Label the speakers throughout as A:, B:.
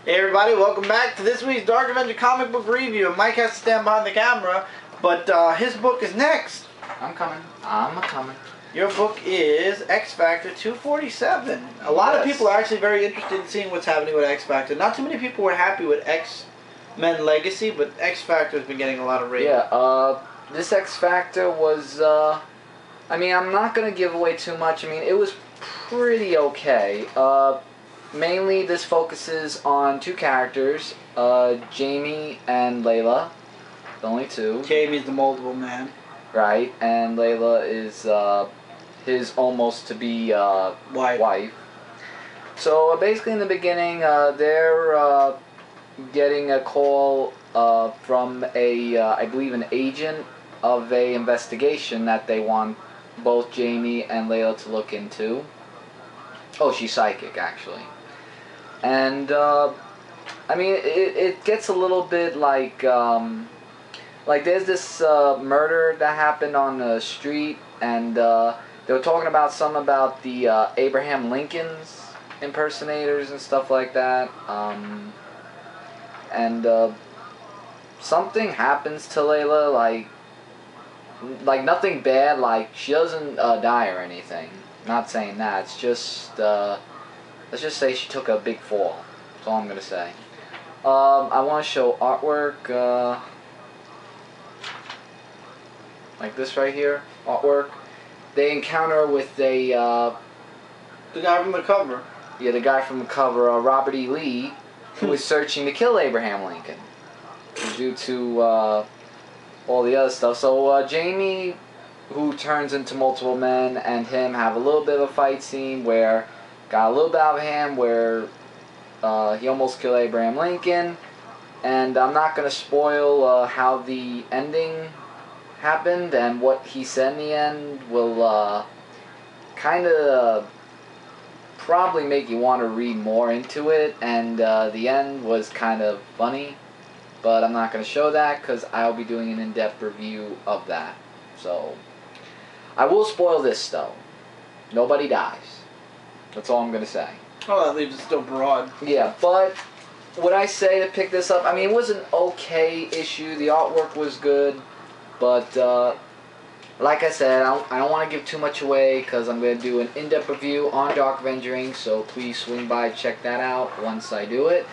A: Hey everybody, welcome back to this week's Dark Avenger Comic Book review. Mike has to stand behind the camera, but his book is next.
B: I'm coming. I'm coming.
A: Your book is XFactor 247. A lot of people are actually very interested in seeing what's happening with XFactor. Not too many people were happy with X-Men Legacy, but XFactor has been getting a lot of rate.
B: Yeah, this XFactor was, I mean, I'm not going to give away too much. I mean, it was pretty okay. Mainly, this focuses on two characters, Jamie and Layla, the only two.
A: Jamie's the moldable man.
B: Right, and Layla is his almost-to-be wife. So, basically, in the beginning, they're getting a call from I believe, an agent of a investigation that they want both Jamie and Layla to look into. Oh, she's psychic, actually. And, I mean, it gets a little bit like there's this murder that happened on the street, and they were talking about the Abraham Lincoln's impersonators and stuff like that. And something happens to Layla, like nothing bad, like she doesn't die or anything. Not saying that, it's just, let's just say she took a big fall. That's all I'm going to say. I want to show artwork, like this right here, artwork. They encounter with the
A: guy from the cover.
B: Yeah, the guy from the cover, Robert E. Lee, who is searching to kill Abraham Lincoln due to all the other stuff. So Jamie, who turns into multiple men, and him have a little bit of a fight scene where got a little bit out of hand where he almost killed Abraham Lincoln. And I'm not going to spoil how the ending happened, and what he said in the end will kind of probably make you want to read more into it, and the end was kind of funny, but I'm not going to show that because I'll be doing an in-depth review of that. So I will spoil this though. Nobody dies. That's all I'm going to say.
A: Oh, that leaves it still broad.
B: Yeah, but would I say to pick this up? I mean, it was an okay issue. The artwork was good. But, like I said, I don't want to give too much away because I'm going to do an in-depth review on Dark Avenger Inc. So please swing by, check that out once I do it.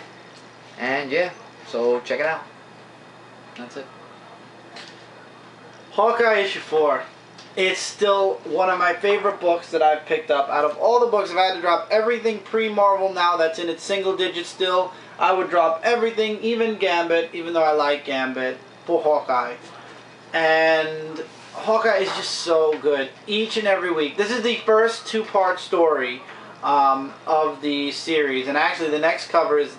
B: And yeah, so check it out. That's it.
A: Hawkeye issue 4. It's still one of my favorite books that I've picked up. Out of all the books, if I had to drop everything pre-Marvel now that's in its single digits still, I would drop everything, even Gambit, even though I like Gambit, for Hawkeye. And Hawkeye is just so good each and every week. This is the first two-part story of the series, and actually the next cover is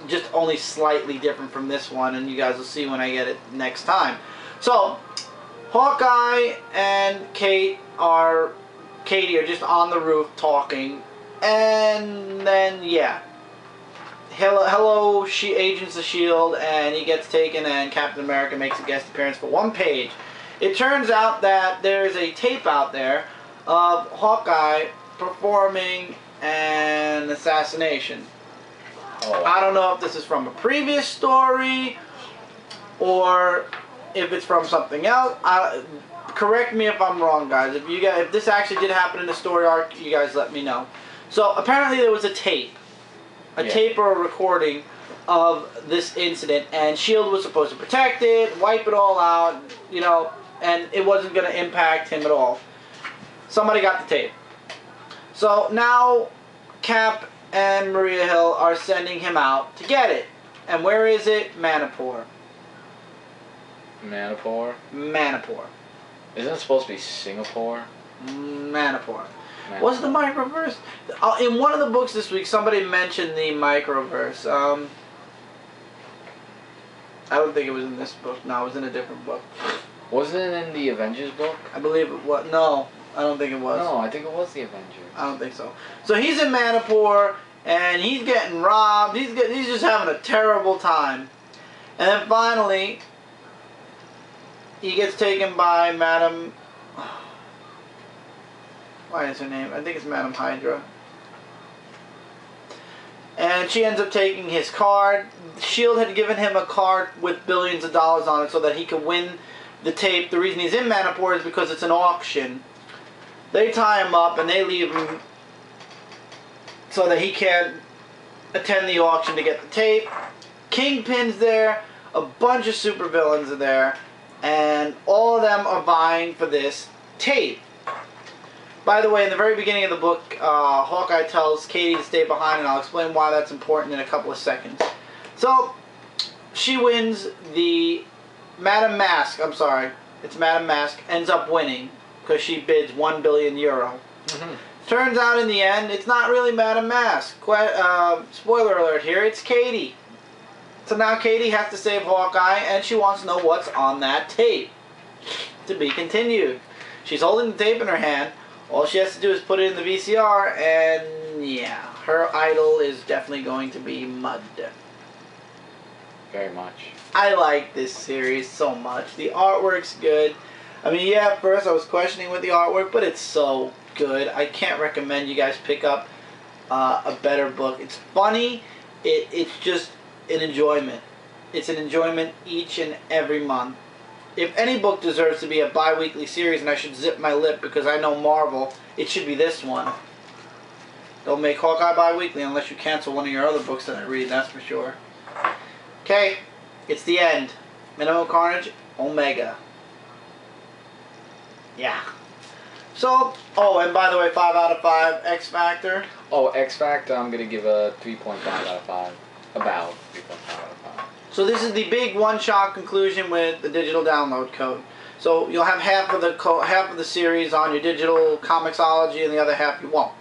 A: just only slightly different from this one, and you guys will see when I get it next time. So Hawkeye and Katie are just on the roof talking, and then yeah, hello, Agents of S.H.I.E.L.D., and he gets taken, and Captain America makes a guest appearance for one page. It turns out that there's a tape out there of Hawkeye performing an assassination.
B: Oh.
A: I don't know if this is from a previous story or if it's from something else. Correct me if I'm wrong, guys. If this actually did happen in the story arc, you guys let me know. So apparently there was a tape. Tape or a recording of this incident, and S.H.I.E.L.D. was supposed to protect it, wipe it all out, you know, and it wasn't going to impact him at all. Somebody got the tape. So now Cap and Maria Hill are sending him out to get it. And where is it? Manipur.
B: Manipur?
A: Manipur.
B: Isn't it supposed to be Singapore?
A: Manipur. Was the microverse? In one of the books this week, somebody mentioned the microverse. I don't think it was in this book. No, it was in a different book.
B: Wasn't it in the Avengers book?
A: I believe it was. No, I don't think it was.
B: No, I think it was the Avengers.
A: I don't think so. So he's in Manipur, and he's getting robbed. He's just having a terrible time. And then finally, he gets taken by Madam... Why is her name? I think it's Madam Hydra. and she ends up taking his card. S.H.I.E.L.D. had given him a card with billions of dollars on it so that he could win the tape. The reason he's in Manipur is because it's an auction. They tie him up and they leave him so that he can't attend the auction to get the tape. Kingpin's there, a bunch of supervillains are there, and all of them are vying for this tape. By the way, in the very beginning of the book, Hawkeye tells Katie to stay behind, and I'll explain why that's important in a couple of seconds. So, she wins the Madame Mask, I'm sorry, it's Madame Mask, ends up winning because she bids €1 billion. Turns out in the end, it's not really Madame Mask. Spoiler alert here, it's Katie. So now Katie has to save Hawkeye, and she wants to know what's on that tape. To be continued. She's holding the tape in her hand. All she has to do is put it in the VCR, and yeah, her idol is definitely going to be Mud.
B: Very much.
A: I like this series so much. The artwork's good. I mean, yeah, at first I was questioning with the artwork, but it's so good. I can't recommend you guys pick up a better book. It's funny. It's just an enjoyment. It's an enjoyment each and every month. If any book deserves to be a bi-weekly series, and I should zip my lip because I know Marvel, it should be this one. Don't make Hawkeye bi-weekly unless you cancel one of your other books that I read, that's for sure. Okay, it's the end. Minimum Carnage, Omega. Yeah. So, oh, and by the way, 5 out of 5, XFactor.
B: Oh, XFactor, I'm going to give a 3.5 out of 5. About 3.5 out of 5.
A: So this is the big one-shot conclusion with the digital download code. So you'll have half of the series on your digital Comixology, and the other half you won't.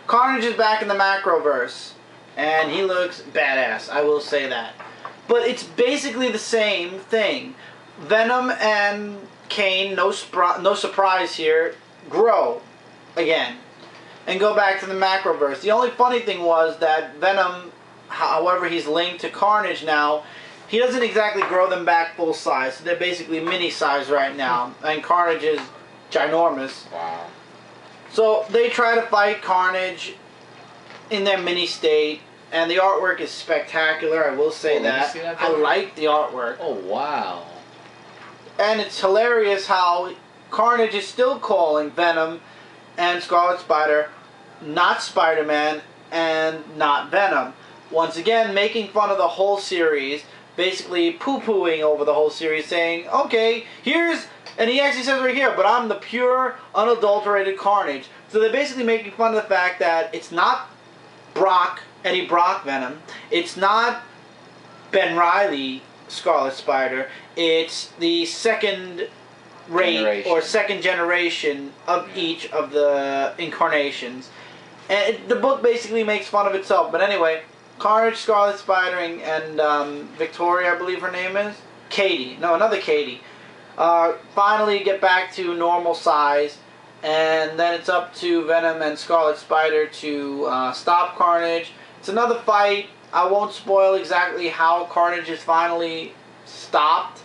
A: Carnage is back in the Macroverse, and he looks badass. I will say that. But it's basically the same thing. Venom and Kane, no surprise here, grow again and go back to the Macroverse. The only funny thing was that Venom, however he's linked to Carnage now, he doesn't exactly grow them back full size. So they're basically mini size right now. And Carnage is ginormous.
B: Wow.
A: So they try to fight Carnage in their mini state. And the artwork is spectacular, I will say that. I like the artwork.
B: Oh, wow.
A: And it's hilarious how Carnage is still calling Venom and Scarlet Spider not Spider-Man and not Venom. Once again, making fun of the whole series, basically poo-pooing over the whole series, saying, okay, here's, and he actually says right here, but I'm the pure, unadulterated Carnage. So they're basically making fun of the fact that it's not Eddie Brock Venom, it's not Ben Reilly Scarlet Spider, it's the second rate or second generation of each of the incarnations. And the book basically makes fun of itself, but anyway, Carnage, Scarlet Spider, and Victoria, I believe her name is? Katie. No, another Katie. Finally get back to normal size, and then it's up to Venom and Scarlet Spider to stop Carnage. It's another fight. I won't spoil exactly how Carnage is finally stopped,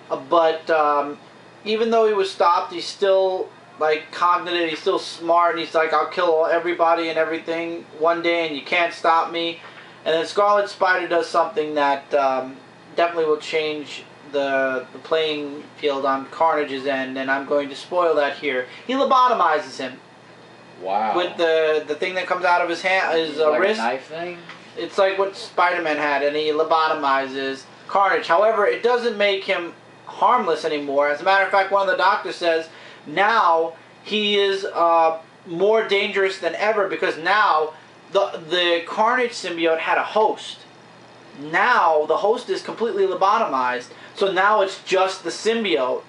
A: but even though he was stopped, he's still like cognitive, he's still smart, and he's like, I'll kill everybody and everything one day and you can't stop me. And then Scarlet Spider does something that definitely will change the playing field on Carnage's end, and I'm going to spoil that here. He lobotomizes him.
B: Wow.
A: With the thing that comes out of his hand, his
B: like
A: wrist.
B: A knife thing?
A: It's like what SpiderMan had, and he lobotomizes Carnage. However, it doesn't make him harmless anymore. As a matter of fact, one of the doctors says now he is more dangerous than ever, because now the Carnage symbiote had a host. Now the host is completely lobotomized, so now it's just the symbiote.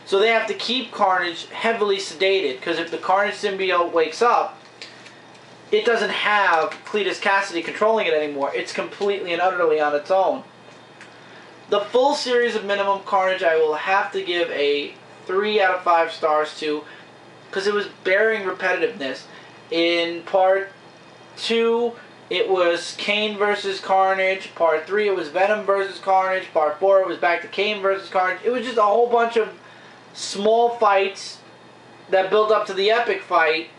A: So they have to keep Carnage heavily sedated, because if the Carnage symbiote wakes up, it doesn't have Cletus Cassidy controlling it anymore. It's completely and utterly on its own. The full series of Minimum Carnage I will have to give a 3 out of 5 stars to, because it was bearing repetitiveness. In part 2, it was Kane versus Carnage. Part 3, it was Venom versus Carnage. Part 4, it was back to Kane versus Carnage. It was just a whole bunch of small fights that built up to the epic fight,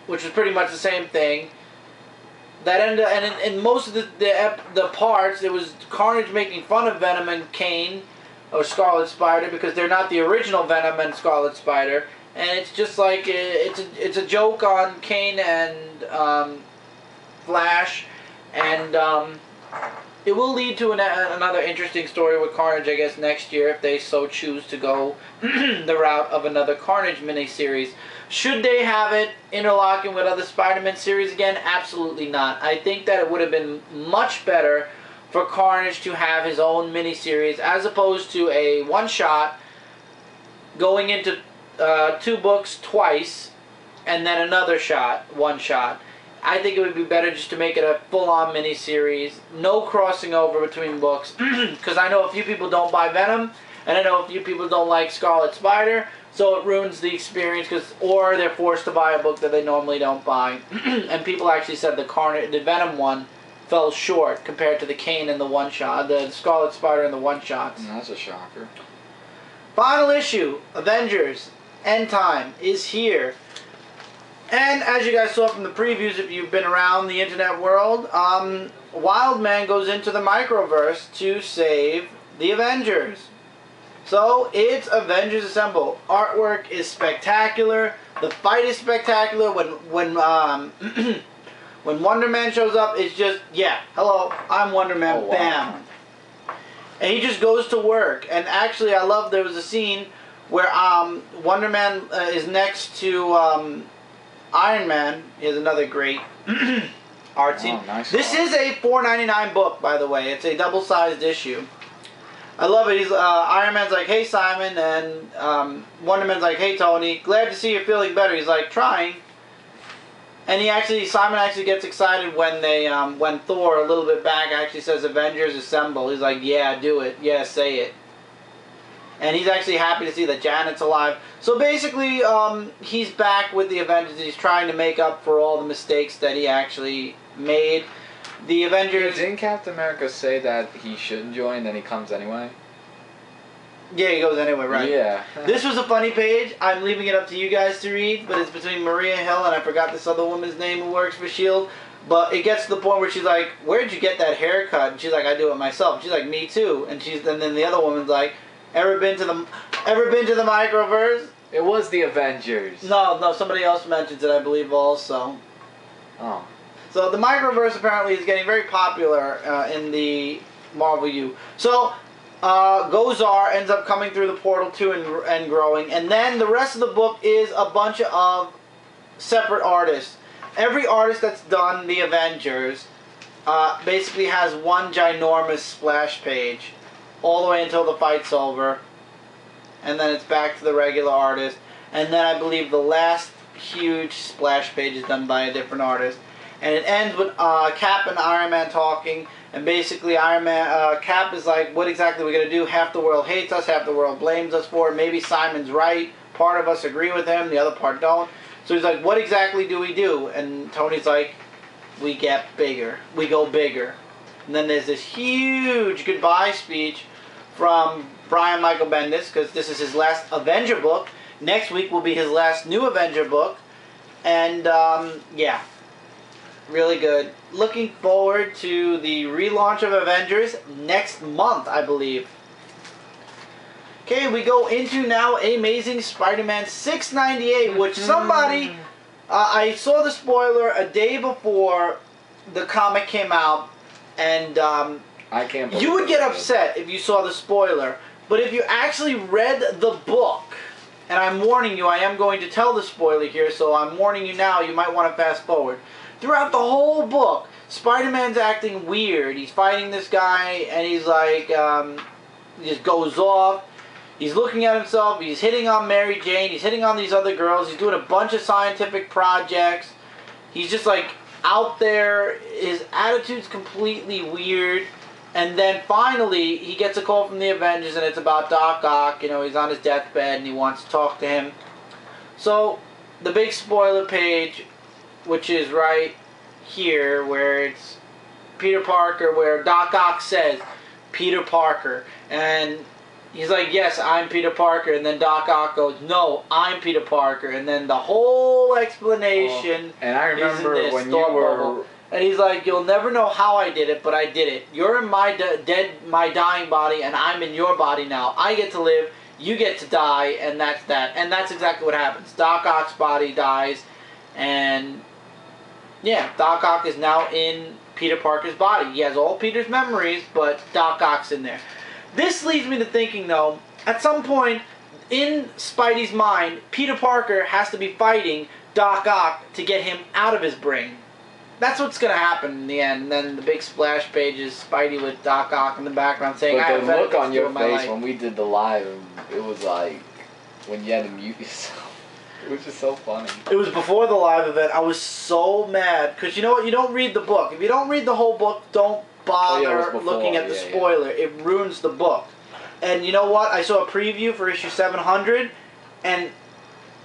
A: which was pretty much the same thing. That ended, and in most of the parts, it was Carnage making fun of Venom and Kane, or Scarlet Spider, because they're not the original Venom and Scarlet Spider, and it's just like it's a joke on Kane and Flash, and it will lead to another interesting story with Carnage, I guess, next year if they so choose to go the route of another Carnage miniseries. Should they have it interlocking with other Spider-Man series again? Absolutely not. I think that it would have been much better for Carnage to have his own miniseries as opposed to a one-shot going into 2 books twice and then another one shot. I think it would be better just to make it a full-on miniseries, no crossing over between books, because I know a few people don't buy Venom, and I know a few people don't like Scarlet Spider, so it ruins the experience, or they're forced to buy a book that they normally don't buy. And people actually said the Venom one fell short compared to the Kane and the one-shot, the Scarlet Spider and the one-shots.
B: That's a shocker.
A: Final issue, Avengers End Time, is here. And as you guys saw from the previews, if you've been around the internet world, Wildman goes into the microverse to save the Avengers. So it's Avengers Assemble. Artwork is spectacular. The fight is spectacular. When when Wonder Man shows up, it's just, yeah, hello, I'm Wonder Man.
B: Oh, wow.
A: Bam. And he just goes to work. And actually, I love, there was a scene where Wonder Man is next to Iron Man. Is another great art scene.
B: Oh, nice.
A: This is a $4.99 book, by the way. It's a double-sized issue. I love it. He's Iron Man's like, "Hey Simon," and Wonder Man's like, "Hey Tony, glad to see you're feeling better." He's like, "Trying." And Simon actually gets excited when Thor, a little bit back, actually says Avengers Assemble. He's like, "Yeah, do it. Yeah, say it." And he's actually happy to see that Janet's alive. So basically, he's back with the Avengers. He's trying to make up for all the mistakes that he actually made. The Avengers...
B: Didn't Captain America say that he shouldn't join, then he comes anyway?
A: Yeah, he goes anyway, right.
B: Yeah.
A: This was a funny page. I'm leaving it up to you guys to read, but it's between Maria Hill and I forgot this other woman's name who works for S.H.I.E.L.D., but it gets to the point where she's like, "Where'd you get that haircut?" And she's like, "I do it myself." She's like, "Me too." And then the other woman's like, Ever been to the microverse?
B: It was the Avengers.
A: No, somebody else mentions it, I believe, also.
B: Oh.
A: So the microverse apparently is getting very popular in the Marvel U. So Gozar ends up coming through the portal too and growing, and then the rest of the book is a bunch of separate artists. Every artist that's done the Avengers basically has one ginormous splash page, all the way until the fight's over, and then it's back to the regular artist, and then I believe the last huge splash page is done by a different artist, and it ends with Cap and Iron Man talking, and basically Cap is like, "What exactly are we gonna do? Half the world hates us, half the world blames us for it. Maybe Simon's right. Part of us agree with him, the other part don't." So he's like, "What exactly do we do?" And Tony's like, "We get bigger. We go bigger." And then there's this huge goodbye speech from Brian Michael Bendis, because this is his last Avenger book. Next week will be his last new Avenger book. And, yeah. Really good. Looking forward to the relaunch of Avengers next month, I believe. Okay, we go into now Amazing Spider-Man 698, which somebody... I saw the spoiler a day before the comic came out, and...
B: I can't believe
A: you would get upset if you saw the spoiler, but if you actually read the book, and I'm warning you, I am going to tell the spoiler here, so I'm warning you now, you might want to fast forward. Throughout the whole book, Spider-Man's acting weird. He's fighting this guy, and he's like, he just goes off. He's looking at himself, he's hitting on Mary Jane, he's hitting on these other girls, he's doing a bunch of scientific projects. He's just like out there, his attitude's completely weird. And then finally, he gets a call from the Avengers, and it's about Doc Ock. You know, he's on his deathbed, and he wants to talk to him. So, the big spoiler page, which is right here, where it's Peter Parker, where Doc Ock says, "Peter Parker." And he's like, "Yes, I'm Peter Parker." And then Doc Ock goes, "No, I'm Peter Parker." And then the whole explanation
B: and I remember
A: is in this
B: when you were
A: And he's like, you'll never know how I did it, but I did it. You're in my my dying body, and I'm in your body now. I get to live, you get to die, and that's that. And that's exactly what happens. Doc Ock's body dies, and yeah, Doc Ock is now in Peter Parker's body. He has all Peter's memories, but Doc Ock's in there. This leads me to thinking, though, at some point in Spidey's mind, Peter Parker has to be fighting Doc Ock to get him out of his brain. That's what's going to happen in the end. And then the big splash page is Spidey with Doc Ock in the background saying,
B: but
A: I
B: the
A: have
B: look on your face
A: life.
B: when we did the live, it was like when you had to mute yourself. It was just so funny.
A: It was before the live event. I was so mad. Because you know what? You don't read the book. If you don't read the whole book, don't bother looking at the spoiler. It ruins the book. And you know what? I saw a preview for issue 700, and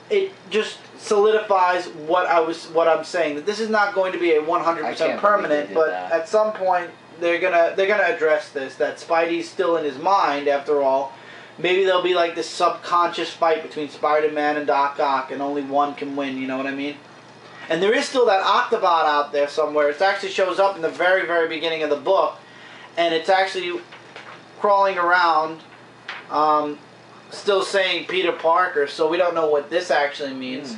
A: it just solidifies what I'm saying. That this is not going to be a 100% permanent, but at some point they're gonna address this. That Spidey's still in his mind after all. Maybe there'll be like this subconscious fight between Spider-Man and Doc Ock, and only one can win. You know what I mean? And there is still that Octobot out there somewhere. It actually shows up in the very, very beginning of the book, and it's actually crawling around, still saying Peter Parker. So we don't know what this actually means.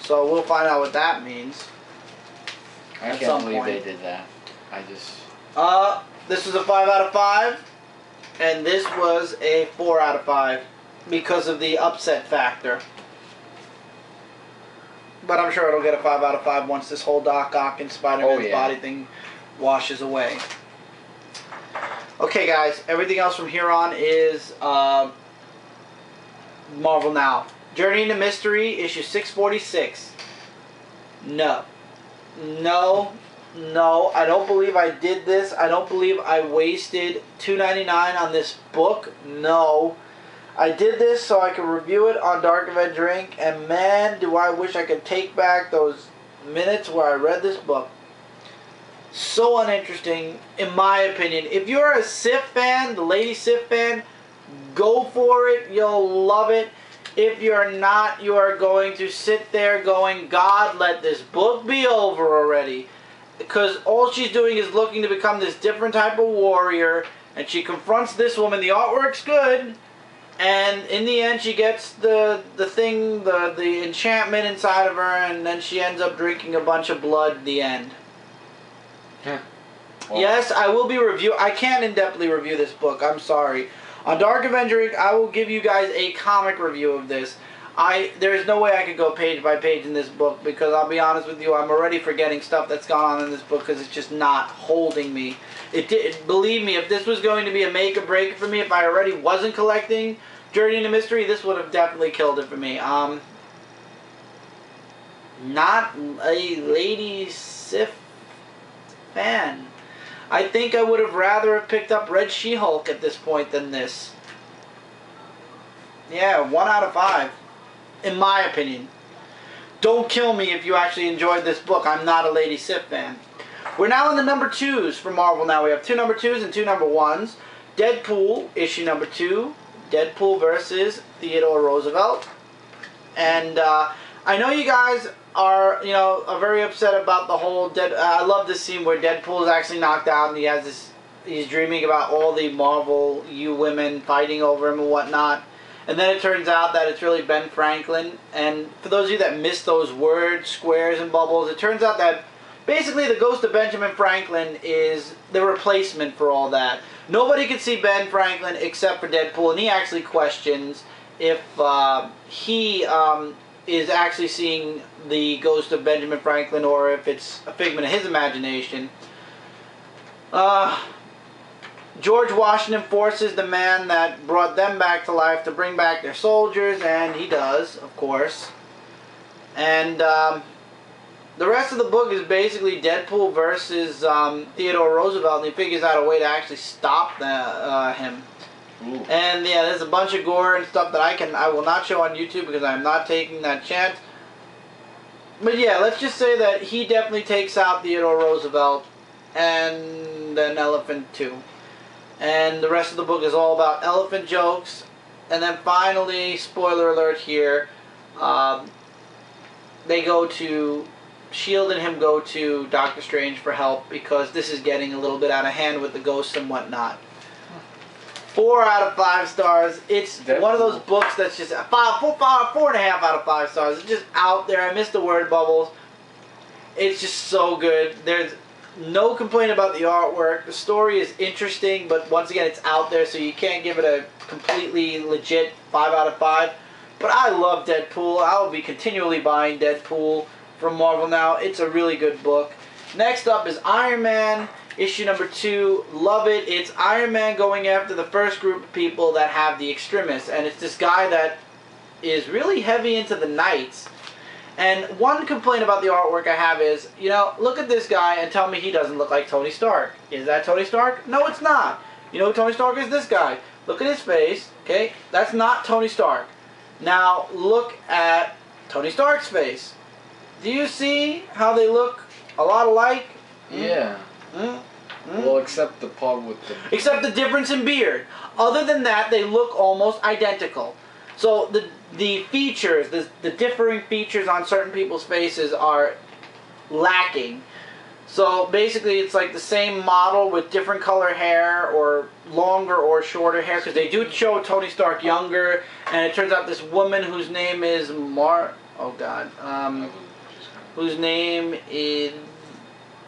A: So we'll find out what that means.
B: I can't believe they did that. I just...
A: This was a 5 out of 5. And this was a 4 out of 5. Because of the upset factor. But I'm sure it'll get a 5 out of 5 once this whole Doc Ock and Spider-Man's body thing washes away. Okay, guys. Everything else from here on is Marvel Now. Journey into Mystery, issue 646. No. No. No. I don't believe I did this. I don't believe I wasted $2.99 on this book. No. I did this so I could review it on Dark Avenger Inc. And man, do I wish I could take back those minutes where I read this book. So uninteresting, in my opinion. If you're a Sif fan, the Lady Sif fan, go for it. You'll love it. If you're not, you are going to sit there going, God, let this book be over already. Because all she's doing is looking to become this different type of warrior. And she confronts this woman. The artwork's good. And in the end, she gets the thing, the enchantment inside of her. And then she ends up drinking a bunch of blood at the end.
B: Yeah. Well,
A: yes, I will be I can't in-depthly review this book. I'm sorry. On Dark Avenger Inc., I will give you guys a comic review of this. There is no way I could go page by page in this book because I'll be honest with you, I'm already forgetting stuff that's gone on in this book because it's just not holding me. Believe me, if this was going to be a make or break for me, if I already wasn't collecting Journey into Mystery, this would have definitely killed it for me. Not a Lady Sif fan. I think I would have rather have picked up Red She-Hulk at this point than this. Yeah, 1 out of 5. In my opinion. Don't kill me if you actually enjoyed this book. I'm not a Lady Sif fan. We're now in the number 2s for Marvel now. We have 2 number 2s and 2 number 1s. Deadpool, issue number 2. Deadpool versus Theodore Roosevelt. And I know you guys are very upset about the whole I love this scene where Deadpool is actually knocked out and he has this. He's dreaming about all the Marvel women fighting over him and whatnot. And then it turns out that it's really Ben Franklin. And for those of you that missed those words, squares, and bubbles, it turns out that basically the ghost of Benjamin Franklin is the replacement for all that. Nobody can see Ben Franklin except for Deadpool, and he actually questions if he is actually seeing the ghost of Benjamin Franklin or if it's a figment of his imagination. George Washington forces the man that brought them back to life to bring back their soldiers, and he does, of course. And the rest of the book is basically Deadpool versus Theodore Roosevelt, and he figures out a way to actually stop him. Ooh. And yeah, there's a bunch of gore and stuff that I will not show on YouTube because I'm not taking that chance. But yeah, let's just say that he definitely takes out Theodore Roosevelt and an elephant too. And the rest of the book is all about elephant jokes. And then finally, spoiler alert here, they go to S.H.I.E.L.D. and him go to Doctor Strange for help because this is getting a little bit out of hand with the ghosts and whatnot. 4 out of 5 stars. It's
B: Deadpool.
A: One of those books that's just 4.5 out of 5 stars. It's just out there. I missed the word bubbles. It's just so good. There's no complaint about the artwork. The story is interesting, but once again, it's out there, so you can't give it a completely legit 5 out of 5. But I love Deadpool. I will be continually buying Deadpool from Marvel now. It's a really good book. Next up is Iron Man, issue number 2. Love it. It's Iron Man going after the first group of people that have the extremists. And it's this guy that is really heavy into the Knights. And one complaint about the artwork I have is, you know, look at this guy and tell me he doesn't look like Tony Stark. Is that Tony Stark? No, it's not. You know who Tony Stark is? This guy. Look at his face, okay? That's not Tony Stark. Now, look at Tony Stark's face. Do you see how they look a lot alike?
B: Yeah. Well, except the part with the...
A: Except the difference in beard. Other than that, they look almost identical. So the features, the differing features on certain people's faces are lacking. So basically, it's like the same model with different color hair or longer or shorter hair, because they do show Tony Stark younger, and it turns out this woman whose name is whose name is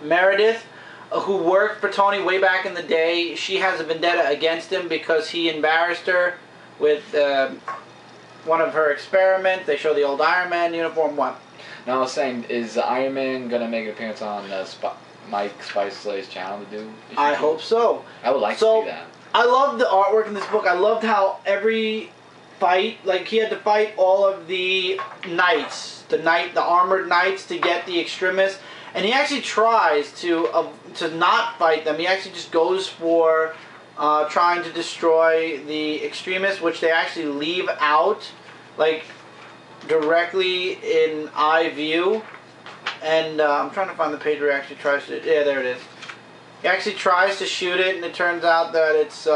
A: Meredith, who worked for Tony way back in the day. She has a vendetta against him because he embarrassed her with one of her experiments. They show the old Iron Man uniform. What?
B: Now I was saying, is Iron Man gonna make an appearance on Mike Spicer's channel to do?
A: I hope so.
B: I would like to see that.
A: I love the artwork in this book. I loved how every fight, like he had to fight all of the knights, the armored knights to get the extremists, and he actually tries to not fight them. He actually just goes for trying to destroy the extremists, which they actually leave out, like directly in eye view. And I'm trying to find the page where he actually tries to. Yeah, there it is. He actually tries to shoot it, and it turns out that it's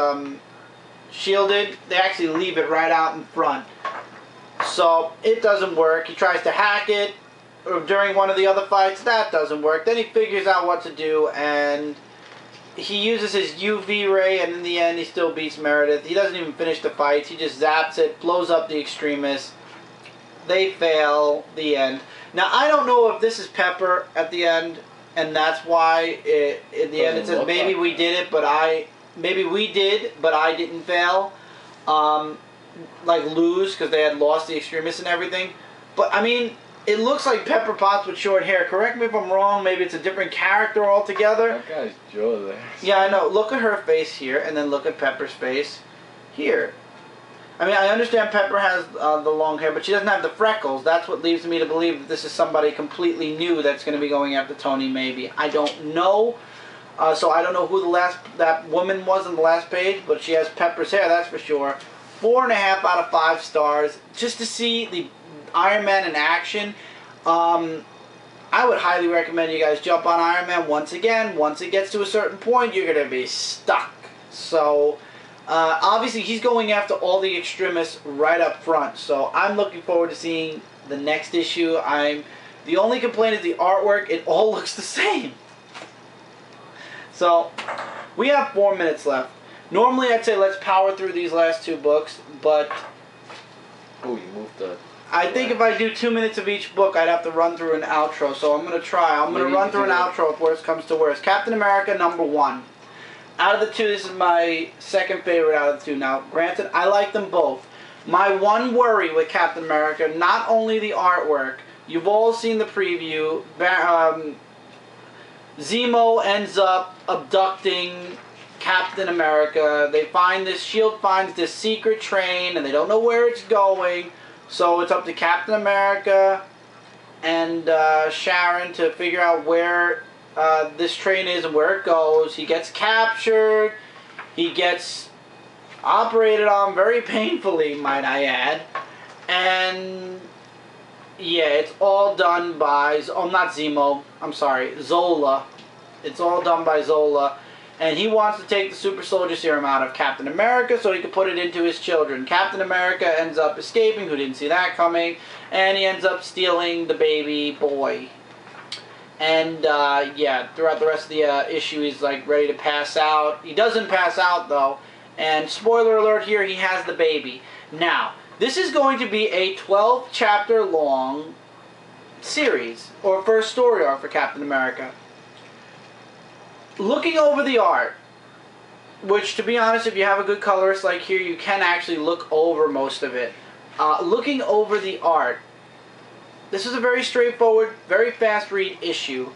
A: shielded. They actually leave it right out in front, so it doesn't work. He tries to hack it during one of the other fights. That doesn't work. Then he figures out what to do, and he uses his UV ray, and in the end, he still beats Meredith. He doesn't even finish the fights. He just zaps it, blows up the extremists. They fail. The end. Now, I don't know if this is Pepper at the end, and that's why in the end it says maybe we did it, but maybe we did, but I didn't fail. Like lose because they had lost the extremists and everything. But I mean, it looks like Pepper Potts with short hair. Correct me if I'm wrong. Maybe it's a different character altogether.
B: That guy's jaw there.
A: Yeah, I know. Look at her face here, and then look at Pepper's face here. I mean, I understand Pepper has the long hair, but she doesn't have the freckles. That's what leads me to believe that this is somebody completely new that's going to be going after Tony, maybe. I don't know. So I don't know who that woman was on the last page, but she has Pepper's hair, that's for sure. 4.5 out of 5 stars. Just to see the Iron Man in action, I would highly recommend you guys jump on Iron Man once again. Once it gets to a certain point, you're going to be stuck. So... obviously, he's going after all the extremists right up front, so I'm looking forward to seeing the next issue. The only complaint is the artwork. It all looks the same. So, we have 4 minutes left. Normally, I'd say let's power through these last 2 books, but...
B: Oh, you moved the...
A: I think if I do 2 minutes of each book, I'd have to run through an outro, so I'm going to try. I'm going to run through an outro if worst comes to worst. Captain America, number 1. Out of the 2, this is my second favorite out of the 2. Now, granted, I like them both. My one worry with Captain America, not only the artwork, you've all seen the preview, Zemo ends up abducting Captain America. They find this, S.H.I.E.L.D. finds this secret train, and they don't know where it's going, so it's up to Captain America and Sharon to figure out where... this train is and where it goes. He gets captured. He gets operated on very painfully, might I add. And yeah, it's all done by, not Zemo, I'm sorry, Zola. It's all done by Zola. And he wants to take the super soldier serum out of Captain America so he can put it into his children. Captain America ends up escaping, who didn't see that coming, and he ends up stealing the baby boy. And yeah, throughout the rest of the issue, he's like ready to pass out. He doesn't pass out though. And spoiler alert here, he has the baby. Now, this is going to be a 12-chapter long series, or first story arc for Captain America. Looking over the art, which to be honest, if you have a good colorist like here, you can actually look over most of it. Looking over the art, this is a very straightforward, very fast read issue.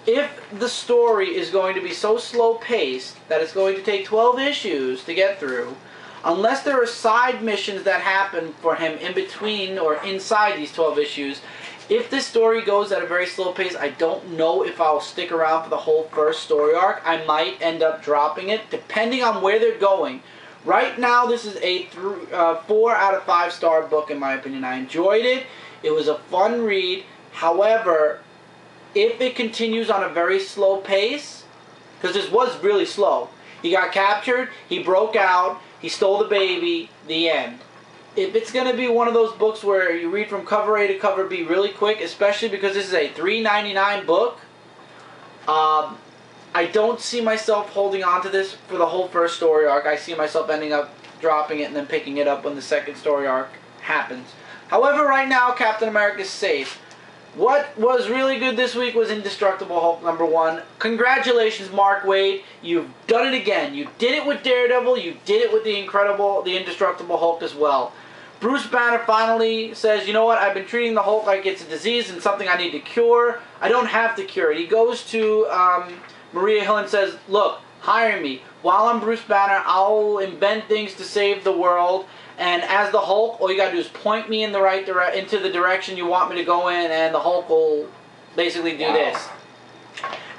A: If the story is going to be so slow-paced that it's going to take 12 issues to get through, unless there are side missions that happen for him in between or inside these 12 issues, if this story goes at a very slow pace, I don't know if I'll stick around for the whole first story arc. I might end up dropping it, depending on where they're going. Right now, this is a 4 out of 5 star book, in my opinion. I enjoyed it. It was a fun read. However, if it continues on a very slow pace, because this was really slow. He got captured, he broke out, he stole the baby, the end. If it's going to be one of those books where you read from cover A to cover B really quick, especially because this is a $3.99 book, I don't see myself holding on to this for the whole first story arc. I see myself ending up dropping it and then picking it up when the second story arc happens. However, right now, Captain America is safe. What was really good this week was Indestructible Hulk #1. Congratulations, Mark Waid. You've done it again. You did it with Daredevil. You did it with the Indestructible Hulk as well. Bruce Banner finally says, you know what, I've been treating the Hulk like it's a disease and something I need to cure. I don't have to cure it. He goes to Maria Hill and says, look, hire me. While I'm Bruce Banner, I'll invent things to save the world. And as the Hulk, all you gotta do is point me in the right into the direction you want me to go in, and the Hulk will basically do this.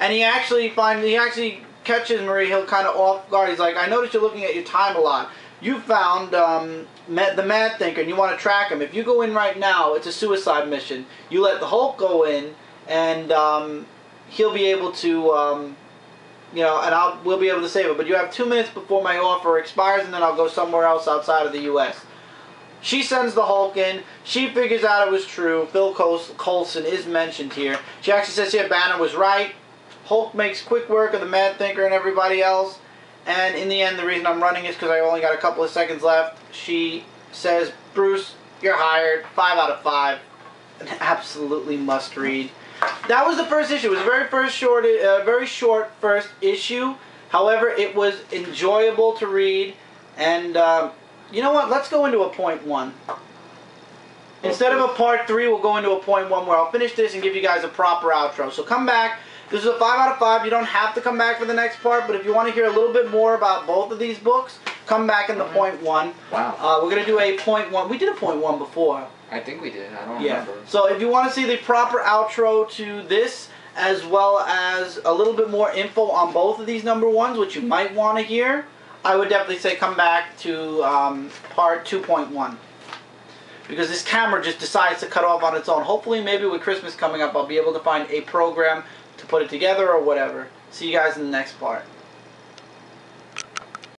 A: And he actually catches Maria Hill kind of off guard. He's like, I noticed you're looking at your time a lot. You found the Mad Thinker, and you want to track him. If you go in right now, it's a suicide mission. You let the Hulk go in, and he'll be able to. You know, and we'll be able to save it. But you have 2 minutes before my offer expires, and then I'll go somewhere else outside of the U.S. She sends the Hulk in. She figures out it was true. Phil Coulson is mentioned here. She actually says, yeah, Banner was right. Hulk makes quick work of the Mad Thinker and everybody else. And in the end, the reason I'm running is because I only got a couple of seconds left. She says, Bruce, you're hired. 5 out of 5. An absolutely must read. That was the first issue. It was a very short first issue. However, it was enjoyable to read. And you know what? Let's go into a point 1. Instead of a part 3, we'll go into a point 1 where I'll finish this and give you guys a proper outro. So come back. This is a 5 out of 5. You don't have to come back for the next part, but if you want to hear a little bit more about both of these books, come back in the point 1.
B: Wow.
A: We're going to do a point 1. We did a point 1 before.
B: I think we did. I don't remember.
A: So if you want to see the proper outro to this, as well as a little bit more info on both of these #1s, which you might want to hear, I would definitely say come back to part 2.1. Because this camera just decides to cut off on its own. Hopefully, maybe with Christmas coming up, I'll be able to find a program to put it together or whatever. See you guys in the next part.